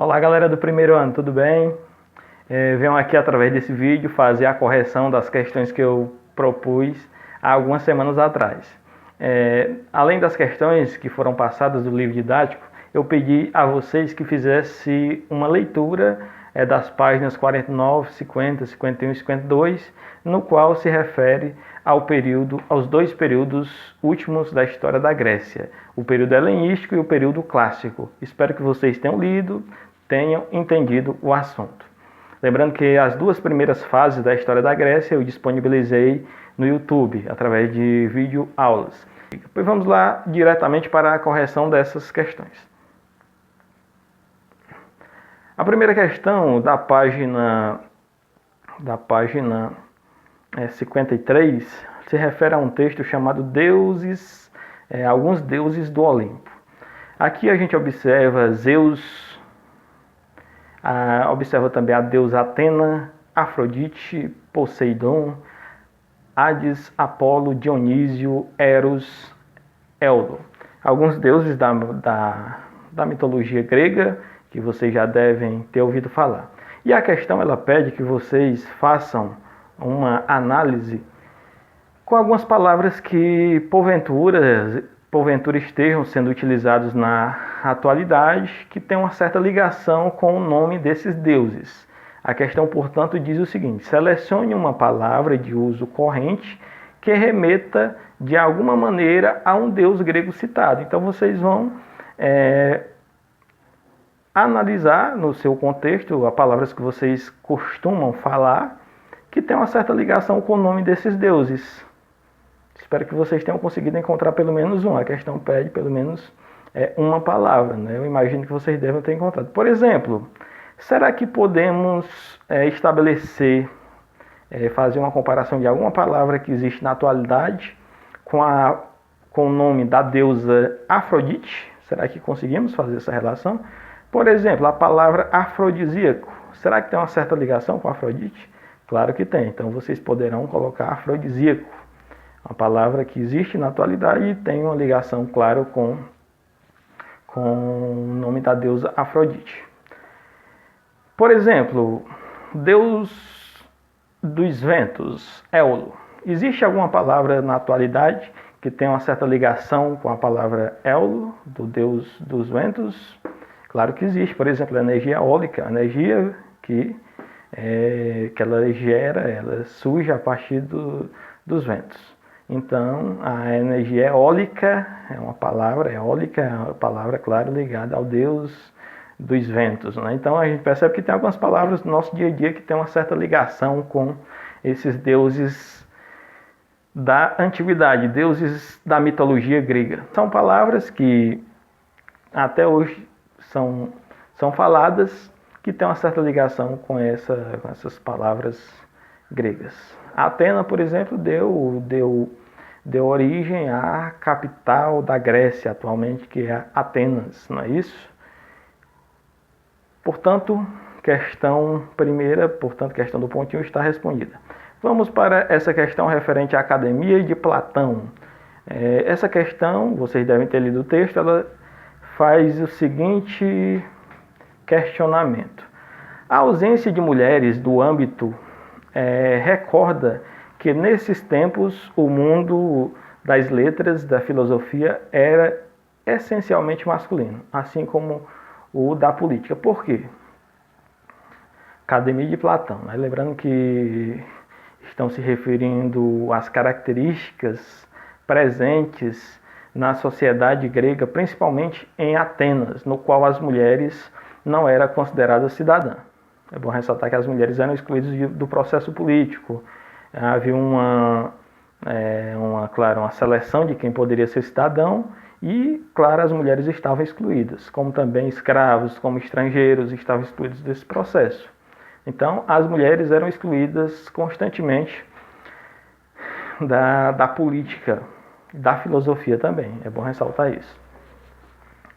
Olá galera do primeiro ano, tudo bem? Venho aqui através desse vídeo fazer a correção das questões que eu propus há algumas semanas atrás. Além das questões que foram passadas do livro didático, eu pedi a vocês que fizessem uma leitura das páginas 49, 50, 51 e 52, no qual se refere aos dois períodos últimos da história da Grécia, o período helenístico e o período clássico. Espero que vocês tenham lido, tenham entendido o assunto. Lembrando que as duas primeiras fases da história da Grécia eu disponibilizei no YouTube, através de vídeo aulas. Depois vamos lá diretamente para a correção dessas questões. A primeira questão da página 53 se refere a um texto chamado Alguns Deuses do Olimpo. Aqui a gente observa Zeus, observa também a deusa Atena, Afrodite, Poseidon, Hades, Apolo, Dionísio, Eros, Eldo. Alguns deuses da mitologia grega que vocês já devem ter ouvido falar. E a questão ela pede que vocês façam uma análise com algumas palavras que porventura estejam sendo utilizados na atualidade, que tem uma certa ligação com o nome desses deuses. A questão, portanto, diz o seguinte: selecione uma palavra de uso corrente que remeta de alguma maneira a um deus grego citado. Então vocês vão analisar no seu contexto as palavras que vocês costumam falar que tem uma certa ligação com o nome desses deuses. Espero que vocês tenham conseguido encontrar pelo menos uma. A questão pede pelo menos uma palavra, né? Eu imagino que vocês devem ter encontrado. Por exemplo, será que podemos estabelecer, fazer uma comparação de alguma palavra que existe na atualidade com o nome da deusa Afrodite? Será que conseguimos fazer essa relação? Por exemplo, a palavra afrodisíaco. Será que tem uma certa ligação com Afrodite? Claro que tem. Então vocês poderão colocar afrodisíaco. Uma palavra que existe na atualidade e tem uma ligação, claro, com o nome da deusa Afrodite. Por exemplo, Deus dos ventos, Éolo. Existe alguma palavra na atualidade que tem uma certa ligação com a palavra Éolo, do Deus dos ventos? Claro que existe. Por exemplo, a energia eólica, a energia que ela gera, ela surge a partir dos ventos. Então, a energia eólica é uma palavra, eólica é uma palavra, claro, ligada ao Deus dos ventos, né? Então, a gente percebe que tem algumas palavras no nosso dia a dia que tem uma certa ligação com esses deuses da antiguidade, deuses da mitologia grega. São palavras que até hoje são faladas, que têm uma certa ligação com essas palavras gregas. Atena, por exemplo, deu origem à capital da Grécia atualmente, que é Atenas, não é isso? Portanto, questão do pontinho está respondida. Vamos para essa questão referente à Academia de Platão. Essa questão, vocês devem ter lido o texto, ela faz o seguinte questionamento. A ausência de mulheres do âmbito recorda que nesses tempos o mundo das letras, da filosofia, era essencialmente masculino, assim como o da política. Por quê? Academia de Platão, né? Lembrando que estão se referindo às características presentes na sociedade grega, principalmente em Atenas, no qual as mulheres não eram consideradas cidadãs. É bom ressaltar que as mulheres eram excluídas do processo político. Havia uma seleção de quem poderia ser cidadão e, claro, as mulheres estavam excluídas, como também escravos, como estrangeiros estavam excluídos desse processo. Então, as mulheres eram excluídas constantemente da política, da filosofia também. É bom ressaltar isso.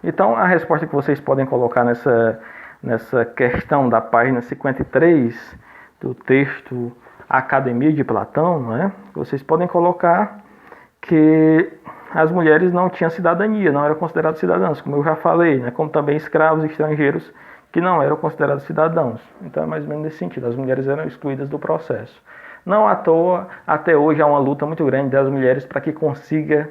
Então, a resposta que vocês podem colocar nessa questão da página 53 do texto Academia de Platão, né? Vocês podem colocar que as mulheres não tinham cidadania, não eram consideradas cidadãs, como eu já falei, né? Como também escravos estrangeiros que não eram considerados cidadãos. Então é mais ou menos nesse sentido, as mulheres eram excluídas do processo. Não à toa, até hoje há uma luta muito grande das mulheres para que consiga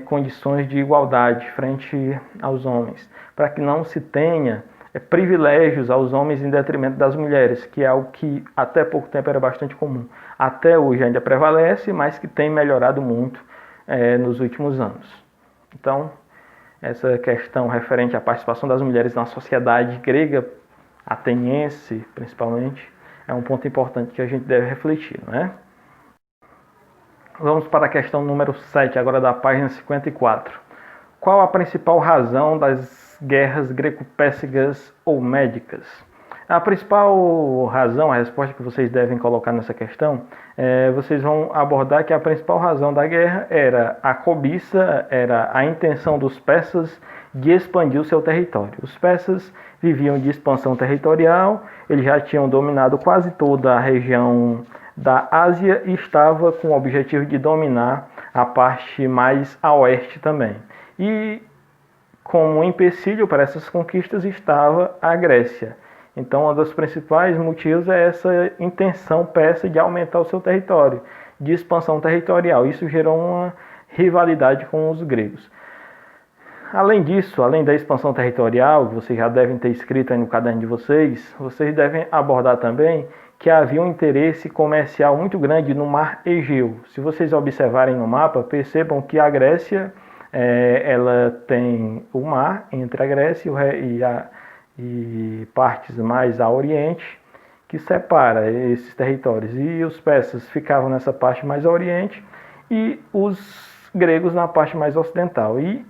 condições de igualdade frente aos homens, para que não se tenha privilégios aos homens em detrimento das mulheres, que é algo que até pouco tempo era bastante comum. Até hoje ainda prevalece, mas que tem melhorado muito nos últimos anos. Então, essa questão referente à participação das mulheres na sociedade grega, ateniense principalmente, é um ponto importante que a gente deve refletir, não é? Vamos para a questão número 7, agora da página 54. Qual a principal razão das guerras greco-pérsigas ou médicas? A principal razão, a resposta que vocês devem colocar nessa questão, vocês vão abordar que a principal razão da guerra era a cobiça, era a intenção dos persas de expandir o seu território. Os persas viviam de expansão territorial, eles já tinham dominado quase toda a região da Ásia e estava com o objetivo de dominar a parte mais a oeste também. E como empecilho para essas conquistas estava a Grécia. Então, um dos principais motivos é essa intenção persa de aumentar o seu território, de expansão territorial. Isso gerou uma rivalidade com os gregos. Além disso, além da expansão territorial, que vocês já devem ter escrito aí no caderno de vocês devem abordar também que havia um interesse comercial muito grande no mar Egeu. Se vocês observarem no mapa, percebam que a Grécia ela tem o mar entre a Grécia e partes mais a oriente, que separa esses territórios. E os persas ficavam nessa parte mais a oriente e os gregos na parte mais ocidental. E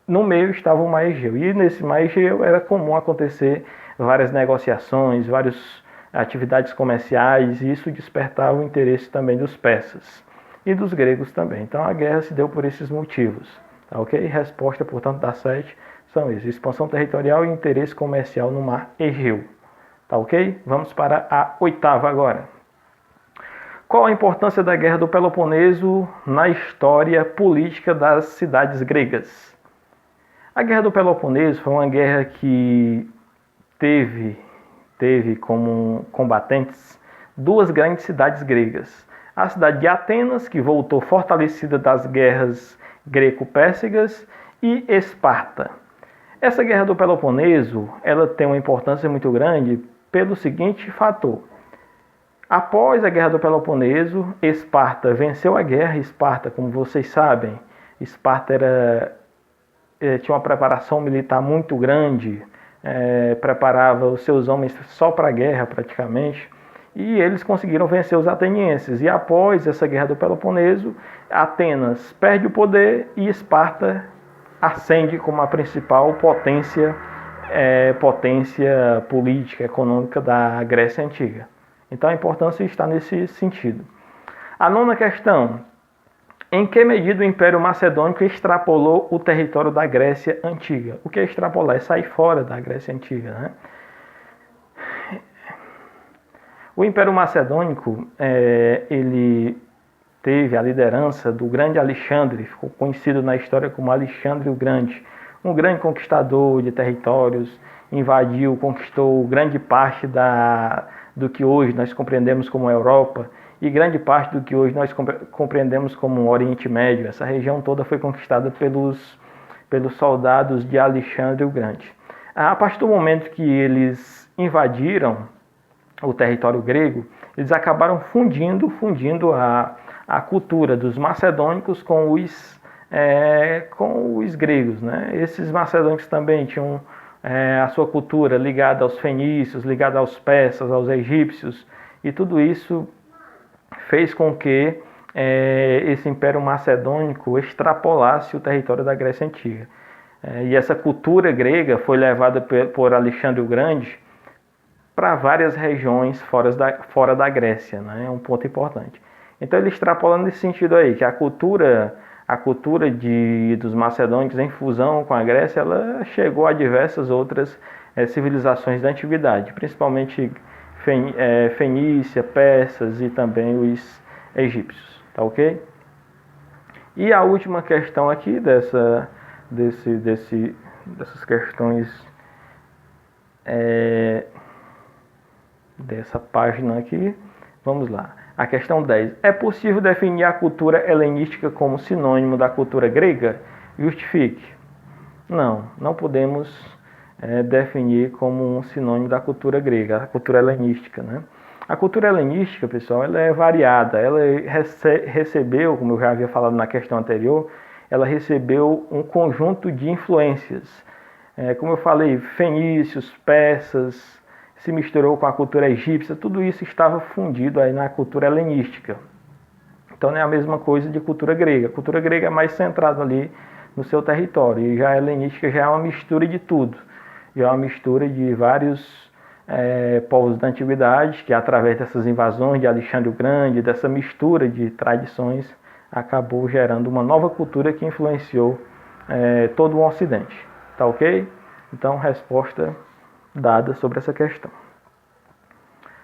no meio estava o mar Egeu. E nesse mar Egeu era comum acontecer várias negociações, várias atividades comerciais, e isso despertava o interesse também dos persas e dos gregos também. Então a guerra se deu por esses motivos. Tá, ok? Resposta, portanto, das 7 são esses: expansão territorial e interesse comercial no mar Egeu. Tá, ok? Vamos para a 8ª agora. Qual a importância da Guerra do Peloponeso na história política das cidades gregas? A Guerra do Peloponeso foi uma guerra que teve como combatentes duas grandes cidades gregas. A cidade de Atenas, que voltou fortalecida das guerras greco-pérsigas, e Esparta. Essa Guerra do Peloponeso, ela tem uma importância muito grande pelo seguinte fator. Após a Guerra do Peloponeso, Esparta venceu a guerra. Esparta, como vocês sabem, Esparta tinha uma preparação militar muito grande, preparava os seus homens só para a guerra praticamente, e eles conseguiram vencer os atenienses. E após essa Guerra do Peloponeso, Atenas perde o poder e Esparta ascende como a principal potência política, econômica da Grécia Antiga. Então a importância está nesse sentido. A 9ª questão: em que medida o Império Macedônico extrapolou o território da Grécia Antiga? O que é extrapolar? É sair fora da Grécia Antiga, né? O Império Macedônico, ele teve a liderança do grande Alexandre, ficou conhecido na história como Alexandre o Grande, um grande conquistador de territórios, invadiu, conquistou grande parte do que hoje nós compreendemos como Europa e grande parte do que hoje nós compreendemos como Oriente Médio. Essa região toda foi conquistada pelos soldados de Alexandre o Grande. A partir do momento que eles invadiram o território grego, eles acabaram fundindo a cultura dos macedônicos com os gregos, né? Esses macedônicos também tinham a sua cultura ligada aos fenícios, ligada aos persas, aos egípcios, e tudo isso fez com que esse Império Macedônico extrapolasse o território da Grécia Antiga. E essa cultura grega foi levada por Alexandre o Grande para várias regiões fora da Grécia, né? É um ponto importante. Então ele extrapola nesse sentido aí, que a cultura dos macedônicos em fusão com a Grécia, ela chegou a diversas outras civilizações da antiguidade, principalmente fenícia, persas e também os egípcios, tá ok? E a última questão aqui dessas questões dessa página aqui. Vamos lá. A questão 10. É possível definir a cultura helenística como sinônimo da cultura grega? Justifique. Não, não podemos definir como um sinônimo da cultura grega, a cultura helenística, né? A cultura helenística, pessoal, ela é variada. Ela recebeu, como eu já havia falado na questão anterior, ela recebeu um conjunto de influências. Como eu falei, fenícios, persas, se misturou com a cultura egípcia, tudo isso estava fundido aí na cultura helenística. Então não é a mesma coisa de cultura grega. A cultura grega é mais centrada ali no seu território, e já a helenística já é uma mistura de tudo. Já é uma mistura de vários povos da antiguidade, que através dessas invasões de Alexandre o Grande, dessa mistura de tradições, acabou gerando uma nova cultura que influenciou todo o Ocidente. Tá ok? Então, resposta dada sobre essa questão.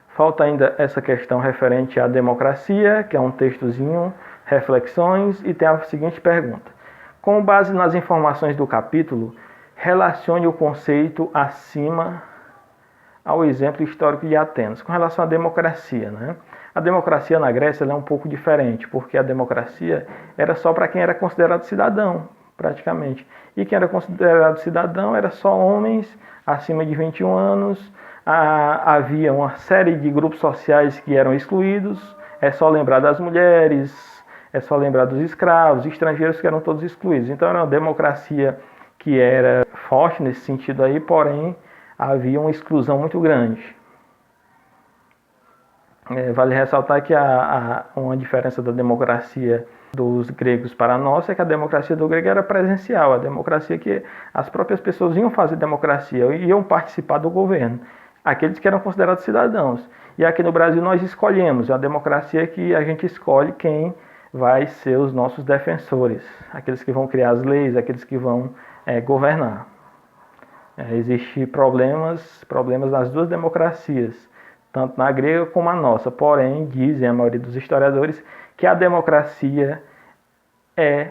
Falta ainda essa questão referente à democracia, que é um textozinho, reflexões, e tem a seguinte pergunta. Com base nas informações do capítulo, relacione o conceito acima ao exemplo histórico de Atenas. Com relação à democracia, né? A democracia na Grécia ela é um pouco diferente, porque a democracia era só para quem era considerado cidadão, praticamente. E quem era considerado cidadão era só homens acima de 21 anos. Havia uma série de grupos sociais que eram excluídos. É só lembrar das mulheres, é só lembrar dos escravos, estrangeiros que eram todos excluídos. Então era uma democracia que era forte nesse sentido aí, porém havia uma exclusão muito grande. Vale ressaltar que uma diferença da democracia dos gregos para a nossa é que a democracia do grego era presencial, a democracia que as próprias pessoas iam fazer democracia, iam participar do governo, aqueles que eram considerados cidadãos. E aqui no Brasil nós escolhemos, é a democracia que a gente escolhe quem vai ser os nossos defensores, aqueles que vão criar as leis, aqueles que vão governar. Existem problemas nas duas democracias, tanto na grega como a nossa. Porém, dizem a maioria dos historiadores que a democracia é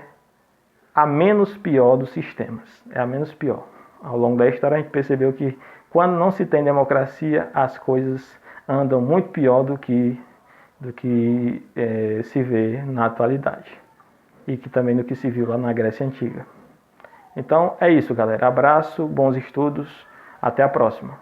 a menos pior dos sistemas. É a menos pior. Ao longo da história a gente percebeu que quando não se tem democracia, as coisas andam muito pior do que se vê na atualidade. E que também do que se viu lá na Grécia Antiga. Então é isso, galera. Abraço, bons estudos. Até a próxima.